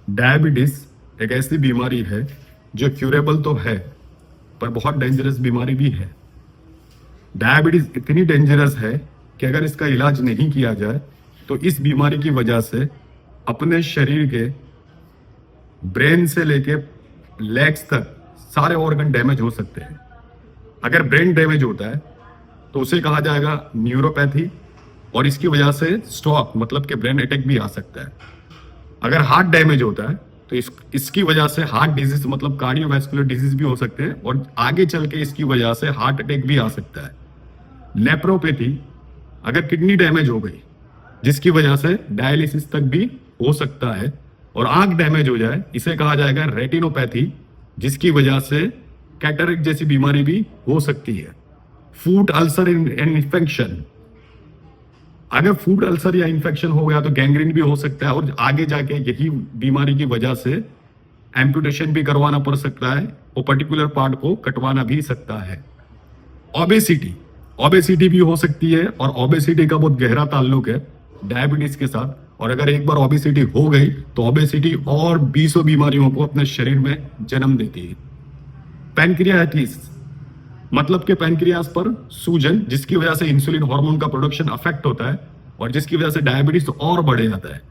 Diabetes एक ऐसी बीमारी है जो क्यूरेबल तो है, पर बहुत डेंजरस बीमारी भी है। डायबिटीज इतनी डेंजरस है कि अगर इसका इलाज नहीं किया जाए तो इस बीमारी की वजह से अपने शरीर के ब्रेन से लेके लेग्स तक सारे ऑर्गन डैमेज हो सकते हैं। अगर ब्रेन डैमेज होता है तो उसे कहा जाएगा न्यूरोपैथी, और इसकी वजह से स्ट्रोक मतलब कि ब्रेन अटैक भी आ सकता है। अगर हार्ट डैमेज होता है तो इसकी वजह से हार्ट डिजीज मतलब कार्डियोवैस्कुलर डिजीज भी हो सकते हैं, और आगे चल के इसकी वजह से हार्ट अटैक भी आ सकता है। नेप्रोपैथी, अगर किडनी डैमेज हो गई जिसकी वजह से डायलिसिस तक भी हो सकता है। और आंख डैमेज हो जाए इसे कहा जाएगा रेटिनोपैथी, जिसकी वजह से कैटरेक्ट जैसी बीमारी भी हो सकती है। फूड अल्सर एंड इन्फेक्शन, अगर फूड अल्सर या इन्फेक्शन हो गया तो गैंग्रीन भी हो सकता है, और आगे जाके यही बीमारी की वजह से एम्पुटेशन भी करवाना पड़ सकता है, और पर्टिकुलर पार्ट को कटवाना भी सकता है। ओबेसिटी, ओबेसिटी भी हो सकती है, और ओबेसिटी का बहुत गहरा ताल्लुक है डायबिटीज के साथ। और अगर एक बार ओबेसिटी हो गई तो ओबेसिटी और 20 बीमारियों को अपने शरीर में जन्म देती है। पैनक्रियाटिस, मतलब कि पैनक्रियास पर सूजन, जिसकी वजह से इंसुलिन हार्मोन का प्रोडक्शन अफेक्ट होता है, और जिसकी वजह से डायबिटीज और बढ़ जाता है।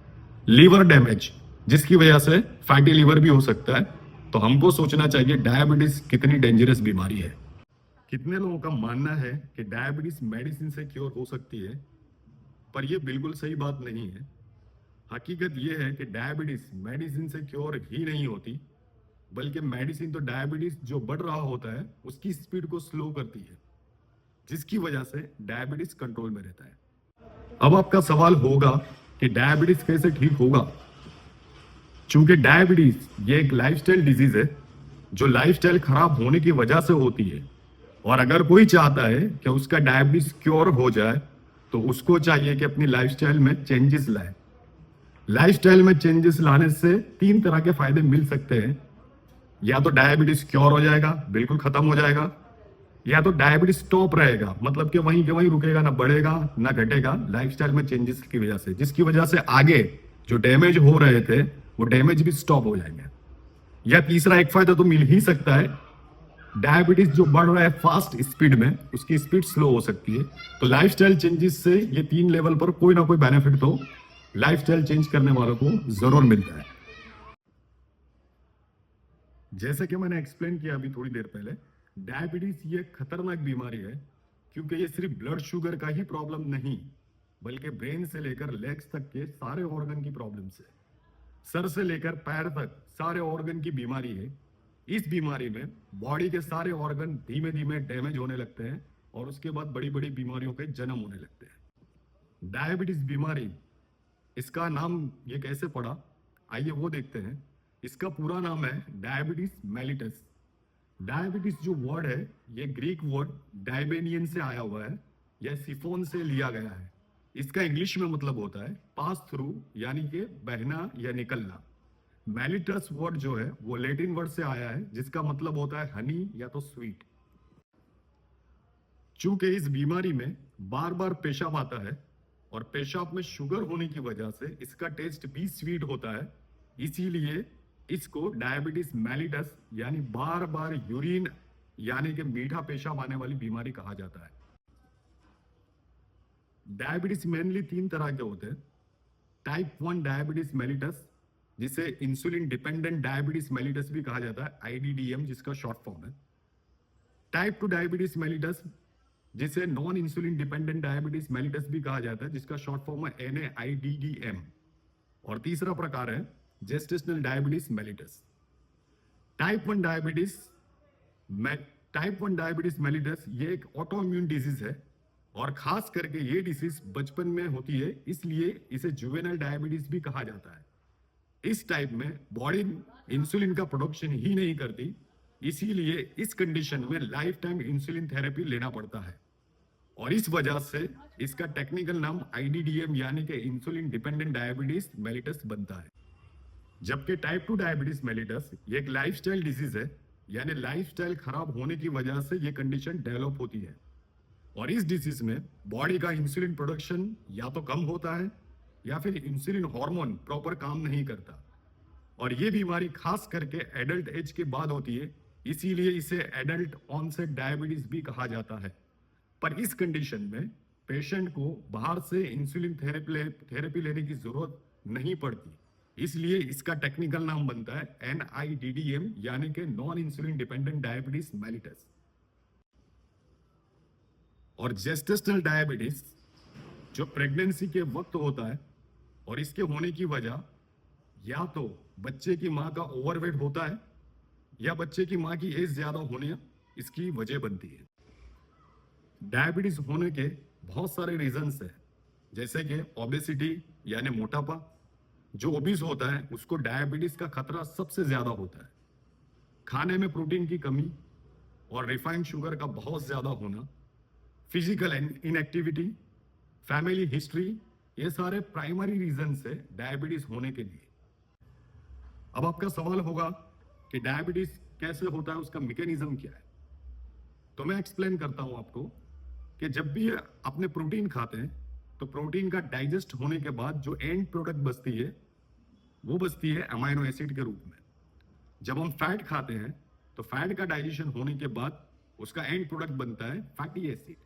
लीवर डैमेज, जिसकी वजह से फैटी लीवर भी हो सकता है। तो हमको सोचना चाहिए डायबिटीज कितनी डेंजरस बीमारी है। कितने लोगों का मानना है कि डायबिटीज मेडिसिन से क्योर हो सकती है, पर यह बिल्कुल सही बात नहीं है। हकीकत यह है कि डायबिटीज मेडिसिन से क्योर ही नहीं होती, बल्कि मेडिसिन तो डायबिटीज जो बढ़ रहा होता है उसकी स्पीड को स्लो करती है, जिसकी वजह से डायबिटीज कंट्रोल में रहता है। अब आपका सवाल होगा कि डायबिटीज कैसे ठीक होगा। चूंकि डायबिटीज ये एक लाइफस्टाइल डिजीज है जो लाइफस्टाइल खराब होने की वजह से होती है, और अगर कोई चाहता है कि उसका डायबिटीज क्योर हो जाए तो उसको चाहिए कि अपनी लाइफस्टाइल में चेंजेस लाए। लाइफस्टाइल में चेंजेस लाने से 3 तरह के फायदे मिल सकते हैं। या तो डायबिटीज क्योर हो जाएगा, बिल्कुल खत्म हो जाएगा, या तो डायबिटीज स्टॉप रहेगा, मतलब कि वहीं के वहीं रुकेगा, ना बढ़ेगा ना घटेगा लाइफस्टाइल में चेंजेस की वजह से, जिसकी वजह से आगे जो डैमेज हो रहे थे वो डैमेज भी स्टॉप हो जाएंगे। या तीसरा एक फायदा तो मिल ही सकता है, डायबिटीज जो बढ़ रहा है फास्ट स्पीड में उसकी स्पीड स्लो हो सकती है। तो लाइफस्टाइल चेंजेस से ये 3 लेवल पर कोई ना कोई बेनिफिट तो लाइफस्टाइल चेंज करने वालों को जरूर मिलता है। जैसे कि मैंने एक्सप्लेन किया अभी थोड़ी देर पहले, डायबिटीज ये खतरनाक बीमारी है, क्योंकि ये सिर्फ ब्लड शुगर का ही प्रॉब्लम नहीं, बल्कि ब्रेन से लेकर लेग्स तक के सारे ऑर्गन की प्रॉब्लम है। सर से लेकर पैर तक सारे ऑर्गन की बीमारी है। इस बीमारी में बॉडी के सारे ऑर्गन धीमे धीमे डैमेज होने लगते हैं, और उसके बाद बड़ी बड़ी बीमारियों के जन्म होने लगते हैं। डायबिटीज बीमारी, इसका नाम ये कैसे पड़ा, आइए वो देखते हैं। इसका पूरा नाम है डायबिटीज मेलिटस। डायबिटीज जो वर्ड है ये ग्रीक वर्ड डायबेनियन से आया हुआ है, यह सिफोन से लिया गया है। इसका इंग्लिश में मतलब होता है पास थ्रू, यानी कि बहना या निकलना। मेलिटस वर्ड जो है वो लैटिन वर्ड से आया है, जिसका मतलब होता है हनी या तो स्वीट। चूंकि इस बीमारी में बार बार पेशाब आता है, और पेशाब में शुगर होने की वजह से इसका टेस्ट भी स्वीट होता है, इसीलिए इसको डायबिटीज मेलिटस यानी बार बार यूरिन यानी कि मीठा पेशाब आने वाली बीमारी कहा जाता है। डायबिटीज मेनली 3 तरह के होते हैं। टाइप 1 डायबिटीज मेलिटस, जिसे इंसुलिन डिपेंडेंट डायबिटीज मेलिटस भी कहा जाता है, आईडीडीएम जिसका शॉर्ट फॉर्म है। टाइप 2 डायबिटीज मेलिटस, जिसे non insulin dependent diabetes mellitus भी कहा जाता है, जिसका शॉर्ट फॉर्म है NAIDDM। और तीसरा प्रकार है gestational diabetes mellitus. Type 1 diabetes mellitus ये एक ऑटो इम्यून डिजीज है, और खास करके ये डिजीज बचपन में होती है, इसलिए इसे जुवेनाइल डायबिटीज भी कहा जाता है। इस टाइप में बॉडी इंसुलिन का प्रोडक्शन ही नहीं करती, इसीलिए इस कंडीशन में लाइफ टाइम इंसुलिन थेरेपी लेना पड़ता है, और इस वजह से इसका टेक्निकल नाम आईडीडीएम यानी कि इंसुलिन डिपेंडेंट डायबिटीज मेलिटस बनता है। जबकि टाइप 2 डायबिटीज मेलिटस ये एक लाइफस्टाइल डिजीज है, यानी लाइफस्टाइल खराब होने की वजह से ये कंडीशन डेवलप होती है, और इस डिजीज में बॉडी का इंसुलिन प्रोडक्शन या तो कम होता है, या फिर इंसुलिन हार्मोन प्रॉपर काम नहीं करता, और ये बीमारी खास करके एडल्ट एज के बाद होती है, इसीलिए इसे एडल्ट ऑनसेट डायबिटीज भी कहा जाता है। पर इस कंडीशन में पेशेंट को बाहर से इंसुलिन थेरेपी लेने की जरूरत नहीं पड़ती, इसलिए इसका टेक्निकल नाम बनता है NIDDM, यानी कि non insulin dependent diabetes mellitus. और जेस्टेशनल डायबिटीज जो प्रेगनेंसी के वक्त होता है, और इसके होने की वजह या तो बच्चे की मां का ओवरवेट होता है या बच्चे की मां की एज ज्यादा होने इसकी वजह बनती है। डायबिटीज होने के बहुत सारे रीजंस हैं, जैसे कि ओबेसिटी यानी मोटापा। जो ओबीस होता है उसको डायबिटीज का खतरा सबसे ज्यादा होता है। खाने में प्रोटीन की कमी और रिफाइंड शुगर का बहुत ज्यादा होना, फिजिकल इनएक्टिविटी, फैमिली हिस्ट्री, ये सारे प्राइमरी रीजंस है डायबिटीज होने के लिए। अब आपका सवाल होगा कि डायबिटीज कैसे होता है, उसका मैकेनिज्म क्या है। तो मैं एक्सप्लेन करता हूं आपको कि जब भी अपने प्रोटीन खाते हैं तो प्रोटीन का डाइजेस्ट होने के बाद जो एंड प्रोडक्ट बचती है वो बचती है अमाइनो एसिड के रूप में। जब हम फैट खाते हैं तो फैट का डाइजेशन होने के बाद उसका एंड प्रोडक्ट बनता है फैटी एसिड।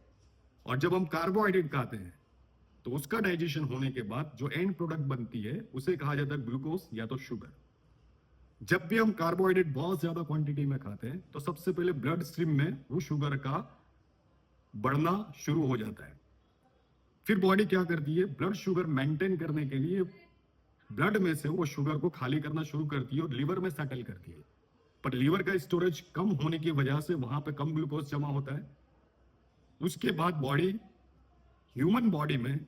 और जब हम कार्बोहाइड्रेट खाते हैं तो उसका डाइजेशन होने के बाद जो एंड प्रोडक्ट बनती है उसे कहा जाता है ग्लूकोज या तो शुगर। जब भी हम कार्बोहाइड्रेट बहुत ज्यादा क्वांटिटी में खाते हैं तो सबसे पहले ब्लड स्ट्रीम में वो शुगर का बढ़ना शुरू हो जाता है। फिर बॉडी क्या करती है, ब्लड शुगर मेंटेन करने के लिए ब्लड में से वो शुगर को खाली करना शुरू करती है और लीवर में सेटल करती है। पर लीवर का स्टोरेज कम होने की वजह से वहां पे कम ग्लूकोज जमा होता है। उसके बाद बॉडी ह्यूमन बॉडी में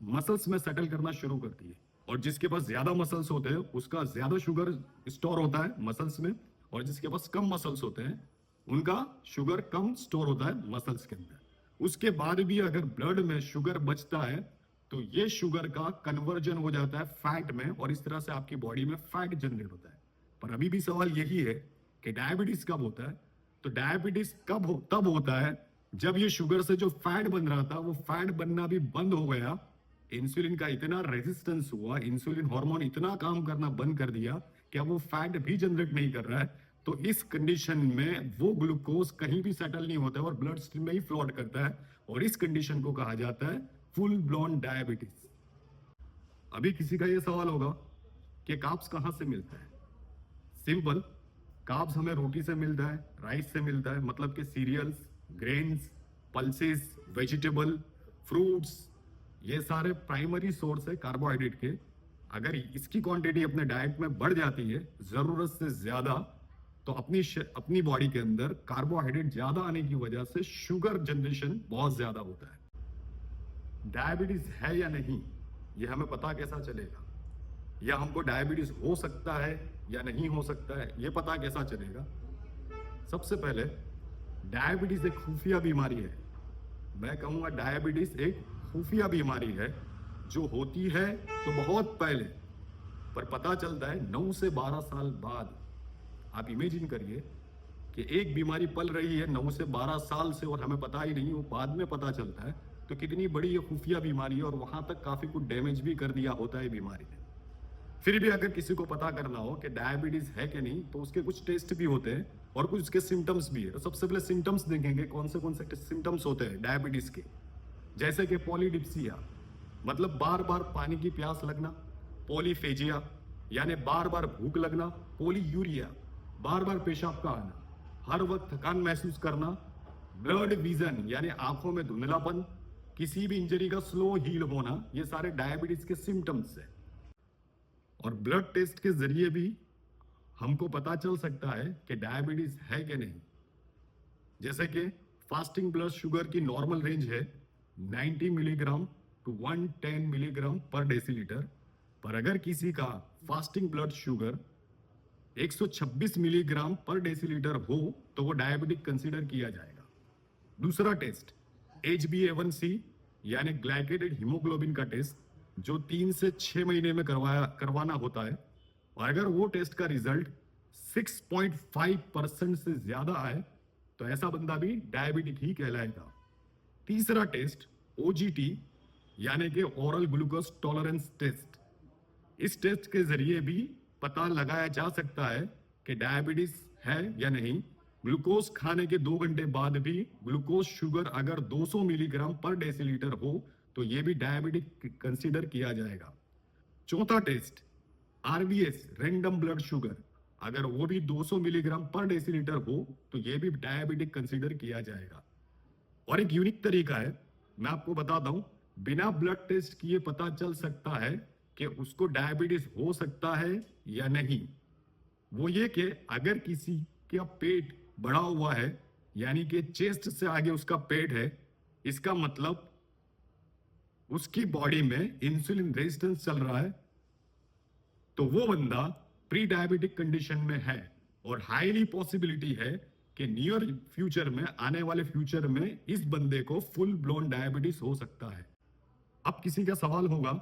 मसल्स में सेटल करना शुरू करती है, और जिसके पास ज्यादा मसल्स होते हैं उसका ज्यादा शुगर स्टोर होता है मसल्स में, और जिसके पास कम मसल्स होते हैं उनका शुगर कम स्टोर होता है मसल्स के अंदर। उसके बाद भी अगर ब्लड में शुगर बचता है तो ये शुगर का कन्वर्जन हो जाता है फैट में, और इस तरह से आपकी बॉडी में फैट जनरेट होता है। पर अभी भी सवाल यही है कि डायबिटीज कब होता है। तो डायबिटीज तब होता है जब ये शुगर से जो फैट बन रहा था वो फैट बनना भी बंद हो गया, इंसुलिन का इतना रेजिस्टेंस हुआ, इंसुलिन हार्मोन इतना काम करना बंद कर दिया कि अब वो फैट भी जनरेट नहीं कर रहा है। तो इस कंडीशन में वो ग्लूकोज कहीं भी सेटल नहीं होता है और ब्लड स्ट्रीम में ही फ्लोट करता है, और इस कंडीशन को कहा जाता है फुल ब्लोन डायबिटीज। अभी किसी का यह सवाल होगा कि कार्ब्स कहां से मिलता है। सिंपल, कार्ब्स हमें रोटी से मिलता है, राइस से मिलता है, मतलब कि cereals, grains, pulses, vegetable, fruits, ये सारे प्राइमरी सोर्स है कार्बोहाइड्रेट के। अगर इसकी क्वांटिटी अपने डाइट में बढ़ जाती है जरूरत से ज्यादा, तो अपनी बॉडी के अंदर कार्बोहाइड्रेट ज्यादा आने की वजह से शुगर जनरेशन बहुत ज्यादा होता है। डायबिटीज है या नहीं ये हमें पता कैसा चलेगा, या हमको डायबिटीज हो सकता है या नहीं हो सकता है ये पता कैसा चलेगा। सबसे पहले डायबिटीज एक खुफिया बीमारी है। मैं कहूंगा डायबिटीज एक खुफिया बीमारी है जो होती है तो बहुत पहले, पर पता चलता है 9 से 12 साल बाद। आप इमेजिन करिए कि एक बीमारी पल रही है 9 से 12 साल से और हमें पता ही नहीं, वो बाद में पता चलता है। तो कितनी बड़ी ये खुफिया बीमारी है, और वहां तक काफी कुछ डैमेज भी कर दिया होता है बीमारी ने। फिर भी अगर किसी को पता करना हो कि डायबिटीज है कि नहीं तो उसके कुछ टेस्ट भी होते हैं और कुछ उसके सिम्टम्स भी है। तो सबसे पहले सिम्टम्स देखेंगे कौन से सिम्टम्स होते हैं डायबिटीज के, जैसे कि पॉलीडिप्सिया मतलब बार बार पानी की प्यास लगना, पॉलीफेजिया यानी बार बार भूख लगना, पॉलीयूरिया बार बार पेशाब का आना, हर वक्त थकान महसूस करना, ब्लड विजन यानी आंखों में धुंधलापन, किसी भी इंजरी का स्लो हील होना, ये सारे डायबिटीज के सिम्टम्स है। और ब्लड टेस्ट के जरिए भी हमको पता चल सकता है कि डायबिटीज है कि नहीं। जैसे कि फास्टिंग ब्लड शुगर की नॉर्मल रेंज है 90 मिलीग्राम टू 110 मिलीग्राम पर डेसीलीटर, पर अगर किसी का फास्टिंग ब्लड शुगर 126 मिलीग्राम पर डेसीलीटर हो तो वो डायबिटिक कंसीडर किया जाएगा। दूसरा टेस्ट HbA1c यानी ग्लाइकेटेड हीमोग्लोबिन का टेस्ट, जो 3 से 6 महीने में करवाना होता है, और अगर वो टेस्ट का रिजल्ट 6.5% से ज्यादा आए तो ऐसा बंदा भी डायबिटिक ही कहलाएगा। तीसरा टेस्ट OGT यानी कि ओरल ग्लूकोज टॉलरेंस टेस्ट, इस टेस्ट के जरिए भी पता लगाया जा सकता है कि डायबिटीज है या नहीं। ग्लूकोज खाने के 2 घंटे बाद भी ग्लूकोज शुगर अगर 200 मिलीग्राम पर डेसीलीटर हो तो यह भी डायबिटिक कंसीडर किया जाएगा। चौथा test RBS random blood sugar, अगर वो भी 200 मिलीग्राम पर डेसीलीटर हो तो यह भी डायबिटिक कंसीडर किया जाएगा। और एक यूनिक तरीका है, मैं आपको बताता हूं, बिना ब्लड टेस्ट किए पता चल सकता है कि उसको डायबिटीज हो सकता है या नहीं। वो ये कि अगर किसी का पेट बढ़ा हुआ है, यानी कि चेस्ट से आगे उसका पेट है, इसका मतलब उसकी बॉडी में इंसुलिन रेजिस्टेंस चल रहा है, तो वो बंदा प्री डायबिटिक कंडीशन में है। और हाईली पॉसिबिलिटी है कि नियर फ्यूचर में, आने वाले फ्यूचर में इस बंदे को फुल ब्लोन डायबिटीज हो सकता है। अब किसी का सवाल होगा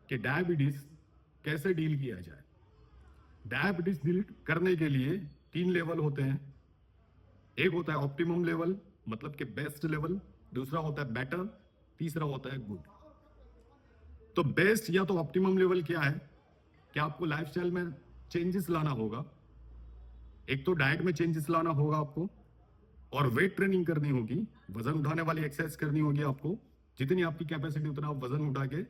कि डायबिटीज कैसे डील किया जाए। डायबिटीज डील करने के लिए 3 लेवल होते हैं। एक होता है ऑप्टिमम लेवल, मतलब कि बेस्ट लेवल, दूसरा होता है बेटर, तीसरा होता है गुड। तो बेस्ट या तो ऑप्टिमम लेवल क्या है कि आपको लाइफस्टाइल में चेंजेस लाना होगा। एक तो डाइट में चेंजेस लाना होगा आपको, और वेट ट्रेनिंग करनी होगी, वजन उठाने वाली एक्सरसाइज करनी होगी आपको। जितनी आपकी कैपेसिटी उतना आप वजन उठा के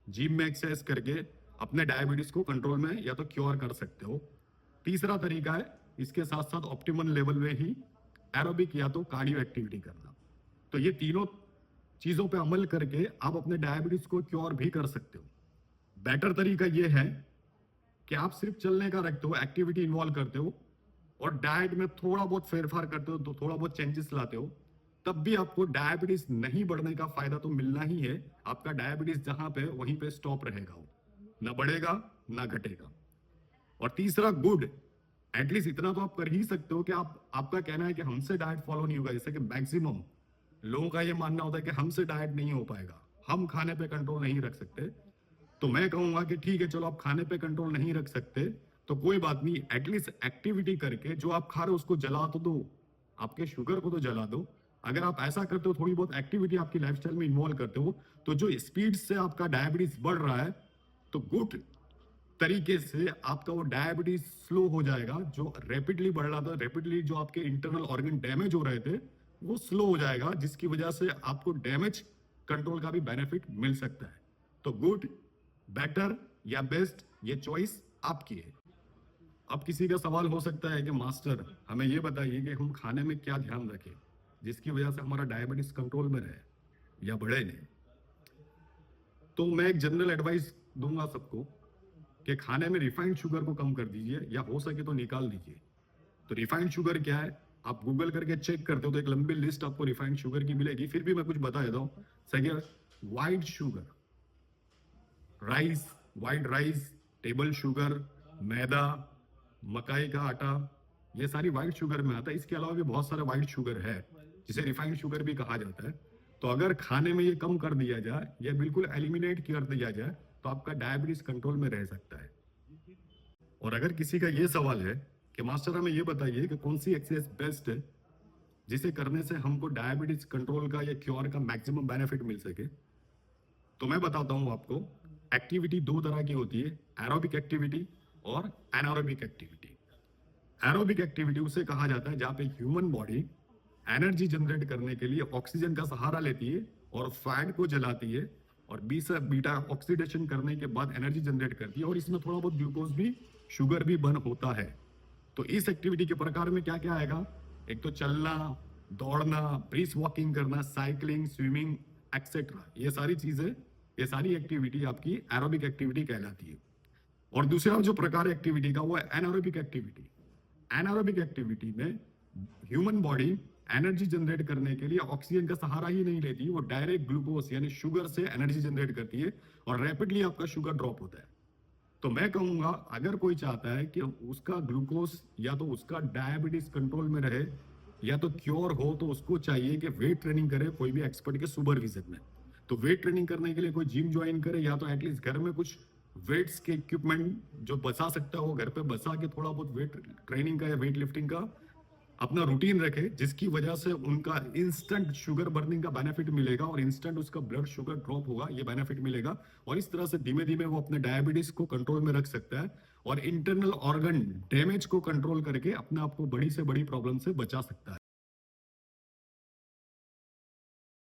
जिम में एक्सरसाइज करके अपने डायबिटीज को कंट्रोल में या तो क्योर कर सकते हो। तीसरा तरीका है इसके साथ साथ ऑप्टिमल लेवल में ही एरोबिक या तो कार्डियो एक्टिविटी करना। तो ये तीनों चीजों पे अमल करके आप अपने डायबिटीज को क्योर भी कर सकते हो। बेटर तरीका ये है कि आप सिर्फ चलने का रखते हो, एक्टिविटी इन्वॉल्व करते हो और डाइट में थोड़ा बहुत फेरफार करते हो, तो थोड़ा बहुत चेंजेस लाते हो, तब भी आपको डायबिटीज नहीं बढ़ने का फायदा तो मिलना ही है। आपका डायबिटीज जहां पे वहीं पे स्टॉप रहेगा, वो ना बढ़ेगा ना घटेगा। और तीसरा गुड, एटलीस्ट इतना तो आप कर ही सकते हो कि आपका कहना है कि हमसे डाइट फॉलो नहीं होगा। जैसे कि मैक्सिमम लोगों का ये मानना होता है कि हमसे डाइट नहीं हो पाएगा, हम खाने पे कंट्रोल नहीं रख सकते। तो मैं कहूंगा कि ठीक है, चलो आप खाने पे कंट्रोल नहीं रख सकते तो कोई बात नहीं, एटलीस्ट एक्टिविटी करके जो आप खा रहे हो उसको जला तो दो, आपके शुगर को तो जला दो। अगर आप ऐसा करते हो, थोड़ी बहुत एक्टिविटी आपकी लाइफस्टाइल में इन्वॉल्व करते हो, तो जो स्पीड से आपका डायबिटीज बढ़ रहा है, तो गुड तरीके से आपका वो डायबिटीज स्लो हो जाएगा। जो रैपिडली बढ़ रहा था, रैपिडली जो आपके इंटरनल ऑर्गन डैमेज हो रहे थे, वो स्लो हो जाएगा, जिसकी वजह से आपको डैमेज कंट्रोल का भी बेनिफिट मिल सकता है। तो गुड, बेटर या बेस्ट, ये चॉइस आपकी है। अब किसी का सवाल हो सकता है कि मास्टर हमें ये बताइए कि हम खाने में क्या ध्यान रखें जिसकी वजह से हमारा डायबिटीज कंट्रोल में रहे या बढ़े नहीं। तो मैं एक जनरल एडवाइस दूंगा सबको कि खाने में रिफाइंड शुगर को कम कर दीजिए, या हो सके तो निकाल दीजिए। तो रिफाइंड शुगर क्या है, आप गूगल करके चेक करते हो तो एक लंबी लिस्ट आपको रिफाइंड शुगर की मिलेगी। फिर भी मैं कुछ बता देता हूं। सही, white sugar, rice, white rice, table sugar, मैदा, मकाई का आटा, ये सारी व्हाइट शुगर में आता है। इसके अलावा भी बहुत सारे व्हाइट शुगर है जिसे रिफाइंड शुगर भी कहा जाता है। तो अगर खाने में ये कम कर दिया जाए या बिल्कुल एलिमिनेट कर दिया जाए तो आपका डायबिटीज कंट्रोल में रह सकता है। और अगर किसी का ये सवाल है कि मास्टर हमें ये बताइए कि कौन सी एक्सरसाइज बेस्ट है जिसे करने से हमको डायबिटीज कंट्रोल का या क्योर का मैक्सिमम बेनिफिट मिल सके, तो मैं बताता हूं आपको। एक्टिविटी 2 तरह की होती है, एरोबिक एक्टिविटी और एनारोबिक एक्टिविटी। एरोबिक एक्टिविटी उसे कहा जाता है जहां पे ह्यूमन बॉडी एनर्जी जनरेट करने के लिए ऑक्सीजन का सहारा लेती है और फैट को जलाती है और बीटा ऑक्सीडेशन करने के बाद एनर्जी जनरेट करती है, और इसमें थोड़ा बहुत ग्लूकोज भी, शुगर भी बर्न होता है। तो इस एक्टिविटी के प्रकार में क्या क्या आएगा, एक तो चलना, दौड़ना, ब्रिस्क वॉकिंग करना, साइकिलिंग, स्विमिंग एक्सेट्रा, ये सारी चीजें, ये सारी एक्टिविटी आपकी एरोबिक एक्टिविटी कहलाती है। और दूसरा जो प्रकार एक्टिविटी का वो है एनारोबिक एक्टिविटी। एनारोबिक एक्टिविटी में ह्यूमन बॉडी एनर्जी जनरेट करने के लिए ऑक्सीजन का सहारा ही नहीं लेती, वो डायरेक्ट ग्लूकोज यानी शुगर से एनर्जी जनरेट करती है और रैपिडली आपका शुगर ड्रॉप होता है। तो मैं कहूंगा अगर कोई चाहता है कि उसका ग्लूकोज या तो उसका डायबिटीज कंट्रोल में रहे या तो क्योर हो, तो उसको चाहिए कि वेट ट्रेनिंग करे कोई भी एक्सपर्ट के सुपरविजन में। तो वेट ट्रेनिंग करने के लिए कोई जिम ज्वाइन करे या तो एटलीस्ट घर में कुछ वेट्स के इक्विपमेंट जो बचा सकता है वो घर पे बचा के थोड़ा बहुत वेट ट्रेनिंग का या वेट लिफ्टिंग का अपना रूटीन रखे, जिसकी वजह से उनका इंस्टेंट शुगर बर्निंग का बेनिफिट मिलेगा और इंस्टेंट उसका ब्लड शुगर ड्रॉप होगा, ये बेनिफिट मिलेगा। और इस तरह से धीमे धीमे वो अपने डायबिटीज को कंट्रोल में रख सकता है और इंटरनल ऑर्गन डैमेज को कंट्रोल करके अपने आप को बड़ी से बड़ी प्रॉब्लम से बचा सकता है।